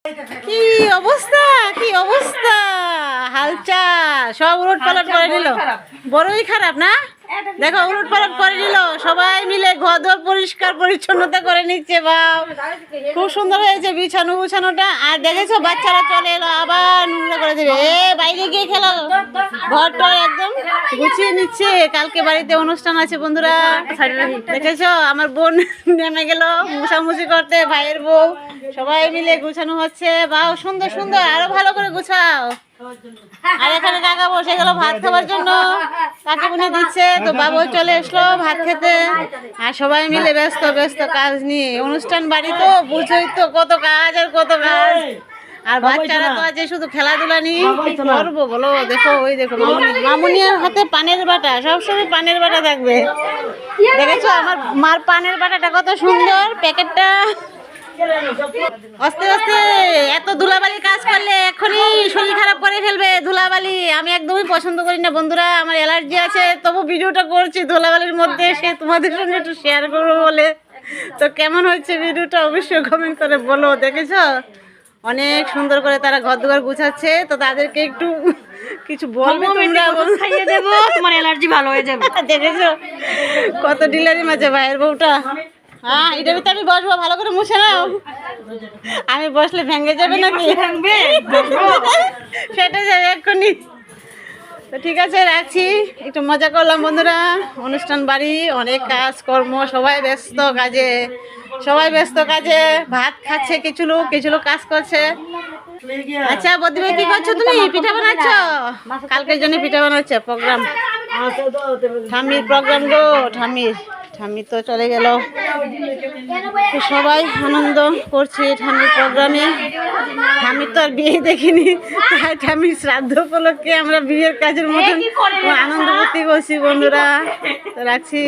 কি অবস্থা, কি অবস্থা, হালচাল সব উলট পালট করে নিল। বড়ই খারাপ না, দেখো উলট পালট করে নিল। সবাই মিলে ঘর দর পরিষ্কার পরিচ্ছন্নতা করে নিচ্ছে। বাপ, খুব সুন্দর হয়েছে বিছানো গুছানোটা। আর দেখেছো বাচ্চারা চলে এলো, আবার নোংরা করে দেবে। বাইরে গিয়ে খেলো, ঘরটা একদম গুছিয়ে নিচ্ছে। কালকে বাড়িতে অনুষ্ঠান আছে বন্ধুরা, দেখেছো আমার বোন নেমে গেল মুছামুছি করতে, ভাইয়ের বউ সবাই মিলে গুছানো হচ্ছে। বাহ, সুন্দর সুন্দর, আরো ভালো করে গুছাও। আর এখানে কাকা বসে গেল ভাত খাবার জন্য, কাকে বুনে দিচ্ছে। তো বাবু চলে আসলো ভাত খেতে। আর সবাই মিলে ব্যস্ত ব্যস্ত কাজ নিয়ে। অনুষ্ঠান বাড়ি তো বুঝোই তো, কত কাজ আর কত কাজ। আর বাচ্চারা তো আছে শুধু খেলাধুলা নিয়ে, কি করবো বলো। দেখো ওই দেখো মামুনিয়ার হাতে পানের বাটা, সবসময় পানের বাটা থাকবে। দেখেছো আমার মার পানের বাটাটা কত সুন্দর, প্যাকেটটা। আস্তে আস্তে এত ধুলাবালি কাজ করলে এখনই শরীর খারাপ করে ফেলবে। ধুলাবালি আমি একদমই পছন্দ করি না বন্ধুরা, আমার অ্যালার্জি আছে। তবু ভিডিওটা করছি ধুলাবালির মধ্যে, সে তোমাদের সঙ্গে একটু শেয়ার করবো বলে। তো কেমন হচ্ছে ভিডিওটা অবশ্যই কমেন্ট করে বলো। দেখেছো অনেক সুন্দর করে তারা ঘর দুয়ার গুছাচ্ছে। তো তাদেরকে একটু কিছু বলবে তোমরা, খাইয়ে দেবো, তোমার অ্যালার্জি ভালো হয়ে যাবে। দেখেছো কত ডিলারি মাঝে ভাইয়ের বউটা। হ্যাঁ, এটার ভিতরে আমি বসবো, ভালো করে মুছে নাও। আমি বসলে ভেঙে যাবে নাকি? সেটা যাবে এক্ষুনি। তো ঠিক আছে, রাখছি। একটু মজা করলাম বন্ধুরা। অনুষ্ঠান বাড়ি, অনেক কাজ কর্ম, সবাই ব্যস্ত কাজে, সবাই ব্যস্ত কাজে। ভাত খাচ্ছে কিছু লোক, কিছু লোক কাজ করছে। আচ্ছা বদিমা, কি করছো তুমি? পিঠা বানাচ্ছ? কালকের জন্য পিঠা বানাচ্ছে। প্রোগ্রাম, ঠাম্মির প্রোগ্রাম গো। ঠাম্মি তো চলে গেল। সবাই আনন্দ করছে ঠাম্মির প্রোগ্রামে। ঠাম্মির তো আর বিয়ে দেখিনি, ঠাম্মির শ্রাদ্ধ উপলক্ষে আমরা বিয়ের কাজের মতন আনন্দ করতে করছি বন্ধুরা। তো রাখছি।